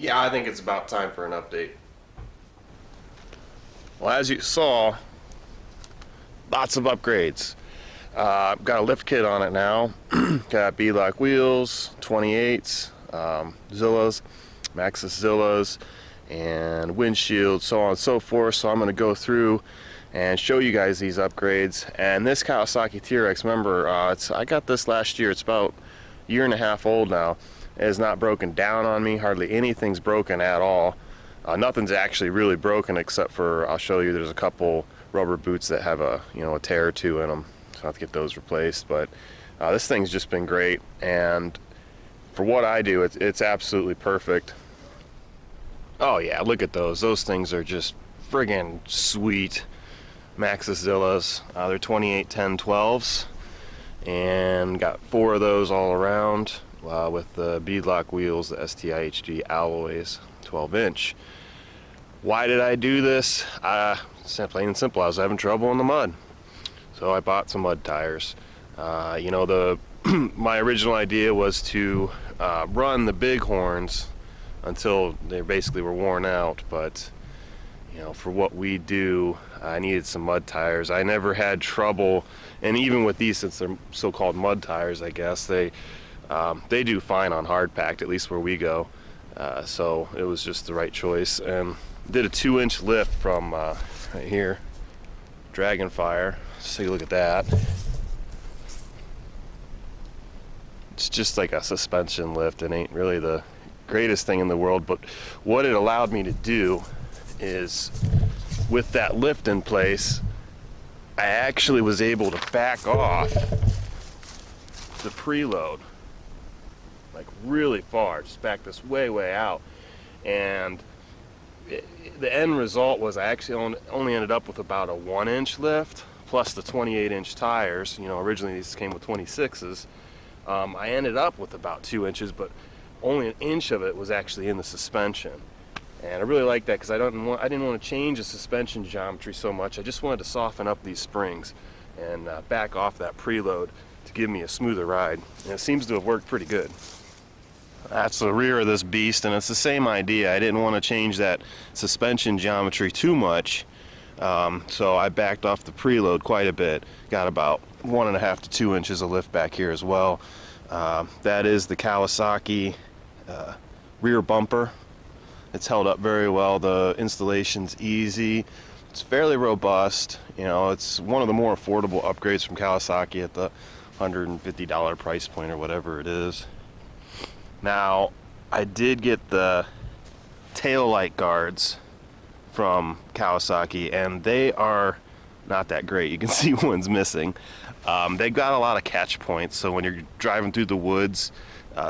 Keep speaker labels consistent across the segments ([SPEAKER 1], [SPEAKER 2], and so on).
[SPEAKER 1] Yeah, I think it's about time for an update. Well, as you saw, lots of upgrades. Got a lift kit on it now. Got beadlock wheels, 28s, Zillas, Maxxis Zillas, and windshield, so on and so forth. So I'm going to go through and show you guys these upgrades. And this Kawasaki Teryx, remember, I got this last year. It's about a year and a half old now. It has not broken down on me. Hardly anything's broken at all. Nothing's actually really broken except for, I'll show you, there's a couple rubber boots that have a tear or two in them. So I have to get those replaced. But this thing's just been great, and for what I do, it's absolutely perfect. Oh yeah, look at those. Those things are just friggin' sweet. Maxxis Zillas. They're 28-10-12s, and got 4 of those all around with the beadlock wheels, the STIHG alloys, 12-inch. Why did I do this? Plain and simple, I was having trouble in the mud, so I bought some mud tires. My original idea was to run the bighorns until they basically were worn out, but for what we do, I needed some mud tires. I never had trouble, and even with these, since they're so-called mud tires, I guess they do fine on hard packed, at least where we go. So it was just the right choice, and did a 2-inch lift from right here, Dragonfire. Let's take a look at that. It's just like a suspension lift. It ain't really the greatest thing in the world, but what it allowed me to do is, with that lift in place, I actually was able to back off the preload like really far, just back this way out, and the end result was I actually only ended up with about a 1-inch lift plus the 28-inch tires. Originally these came with 26s. I ended up with about 2 inches, but only 1 inch of it was actually in the suspension. And I really like that because I didn't want to change the suspension geometry so much. I just wanted to soften up these springs and back off that preload to give me a smoother ride. And it seems to have worked pretty good. That's the rear of this beast, and it's the same idea. I didn't want to change that suspension geometry too much, so I backed off the preload quite a bit. Got about 1.5 to 2 inches of lift back here as well. That is the Kawasaki rear bumper. It's held up very well. The installation's easy. It's fairly robust. It's one of the more affordable upgrades from Kawasaki at the $150 price point or whatever it is. Now, I did get the Taillight Guards from Kawasaki, and they are not that great. You can see one's missing. They got a lot of catch points, so when you're driving through the woods,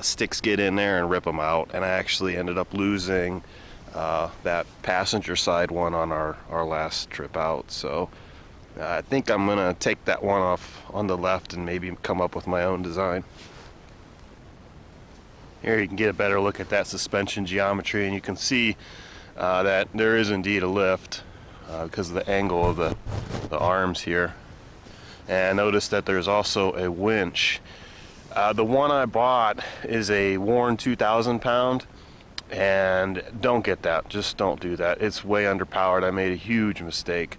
[SPEAKER 1] sticks get in there and rip them out. And I actually ended up losing that passenger side one on our last trip out. So I think I'm gonna take that one off on the left and maybe come up with my own design. Here you can get a better look at that suspension geometry, and you can see that there is indeed a lift because of the angle of the arms here. And notice that there's also a winch. The one I bought is a worn 2,000 pound, and don't get that. Just don't do that. It's way underpowered. I made a huge mistake.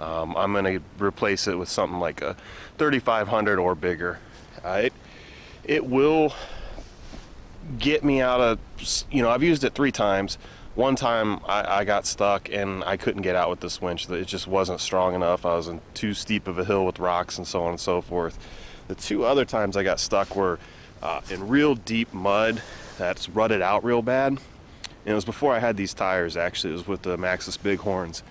[SPEAKER 1] I'm going to replace it with something like a 3,500 or bigger. It will get me out of, I've used it 3 times. One time I got stuck and I couldn't get out with this winch. It just wasn't strong enough. I was in too steep of a hill with rocks and so on and so forth. The 2 other times I got stuck were in real deep mud that's rutted out real bad. And it was before I had these tires, actually. It was with the Maxxis Bighorns.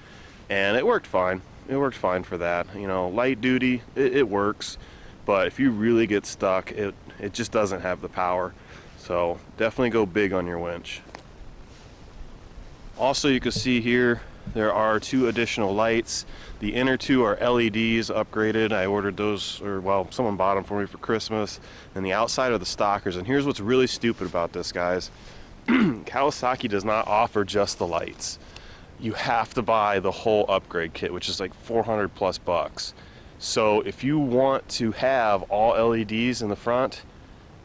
[SPEAKER 1] And it worked fine. It worked fine for that. Light duty, it works. But if you really get stuck, it just doesn't have the power. So definitely go big on your winch. Also, you can see here there are 2 additional lights. The inner 2 are LEDs upgraded. I ordered those, or well, someone bought them for me for Christmas. And the outside are the stockers. And here's what's really stupid about this, guys. Kawasaki does not offer just the lights. You have to buy the whole upgrade kit, which is like 400 plus bucks. So if you want to have all LEDs in the front,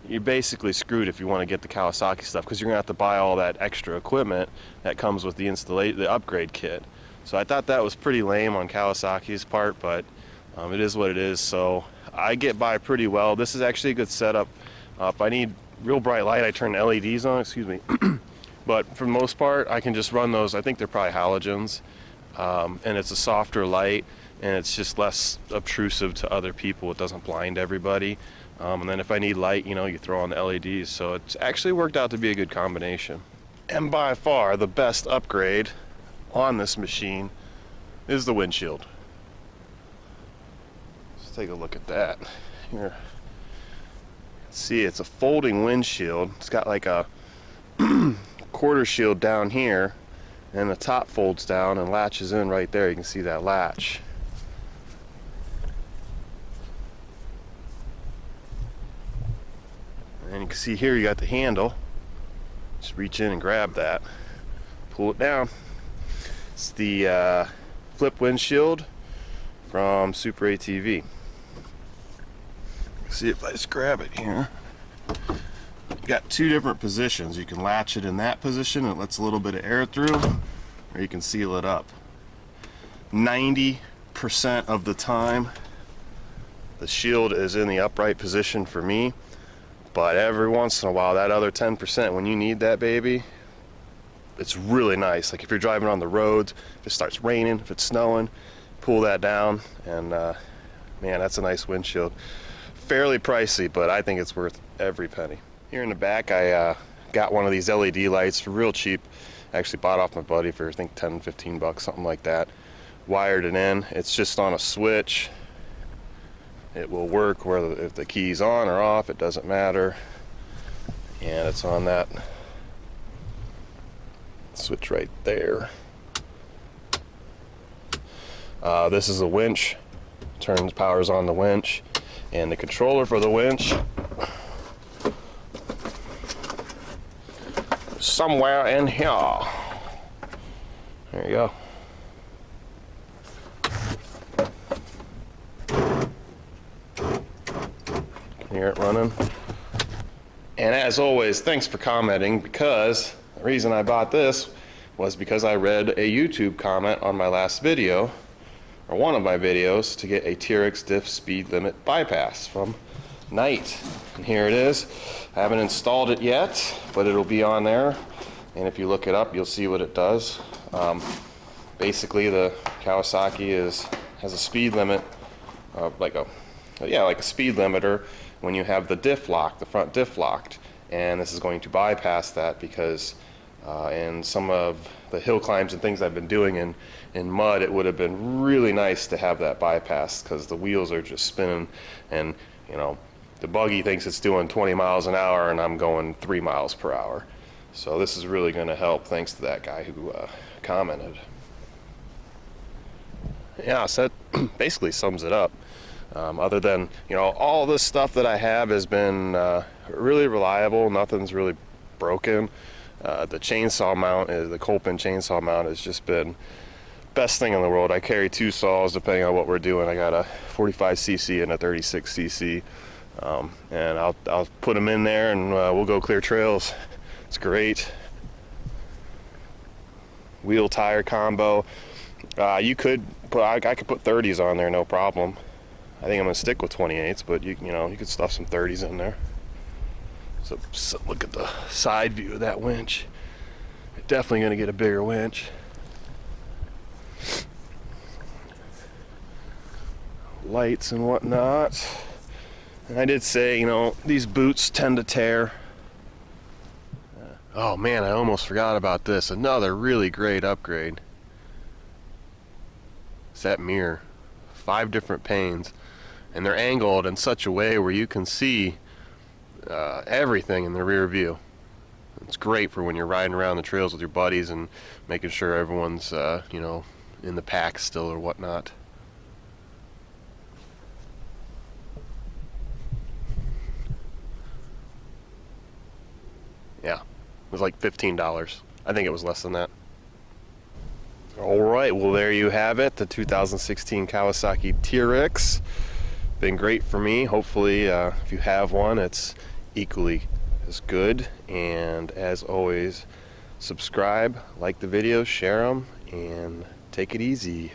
[SPEAKER 1] you're basically screwed if you want to get the Kawasaki stuff, because you're gonna have to buy all that extra equipment that comes with the upgrade kit. So I thought that was pretty lame on Kawasaki's part, but it is what it is. So I get by pretty well. This is actually a good setup. If I need real bright light, I turn LEDs on, excuse me. But for the most part, I can just run those. I think they're probably halogens, and it's a softer light, and it's just less obtrusive to other people. It doesn't blind everybody. And then if I need light, you know, you throw on the LEDs. So it's actually worked out to be a good combination. And by far, the best upgrade on this machine is the windshield. Let's take a look at that. Here. See, it's a folding windshield. It's got like a quarter shield down here, and the top folds down and latches in right there. You can see that latch. And you can see here you got the handle. Just reach in and grab that, pull it down. It's the flip windshield from Super ATV. See if I just grab it here. You got two different positions. You can latch it in that position, it lets a little bit of air through, or you can seal it up. 90% of the time, the shield is in the upright position for me, but every once in a while, that other 10%, when you need that baby, it's really nice. Like if you're driving on the roads, if it starts raining, if it's snowing, pull that down, and man, that's a nice windshield. Fairly pricey, but I think it's worth every penny. Here in the back, I got one of these LED lights for real cheap. I actually bought off my buddy for I think 10, 15 bucks, something like that. Wired it in. It's just on a switch. It will work whether if the key's on or off, it doesn't matter. And it's on that switch right there. This is a winch. Powers on the winch. And the controller for the winch somewhere in here. There you go. Can hear it running. And as always, thanks for commenting, because the reason I bought this was because I read a YouTube comment on my last video, or one of my videos, to get a Teryx diff speed limit bypass from Knight. And here it is. I haven't installed it yet, but it'll be on there. And if you look it up, you'll see what it does. Basically, the Kawasaki has a speed limit, like a speed limiter when you have the diff locked, the front diff locked. And this is going to bypass that, because in some of the hill climbs and things I've been doing in mud, it would have been really nice to have that bypass, because the wheels are just spinning, and you know, the buggy thinks it's doing 20 miles an hour and I'm going 3 miles per hour. So this is really going to help, thanks to that guy who commented. Yeah, so that basically sums it up. Other than, you know, all this stuff that I have has been really reliable. Nothing's really broken. The chainsaw mount, the Colpin chainsaw mount, has just been best thing in the world. I carry two saws depending on what we're doing. I got a 45cc and a 36cc, and I'll put them in there, and we'll go clear trails. It's great. Wheel tire combo. I could put 30s on there, no problem. I think I'm gonna stick with 28s, but you know, you could stuff some 30s in there. So look at the side view of that winch. You're definitely gonna get a bigger winch. Lights and whatnot. And I did say, you know, these boots tend to tear. Oh man, I almost forgot about this. Another really great upgrade. It's that mirror. 5 different panes. And they're angled in such a way where you can see everything in the rear view. It's great for when you're riding around the trails with your buddies and making sure everyone's, you know, in the pack still or whatnot. Yeah, it was like $15. I think it was less than that. Alright, well there you have it, the 2016 Kawasaki Teryx. Been great for me. Hopefully if you have one, it's equally as good. And as always, subscribe, like the videos, share them, and take it easy.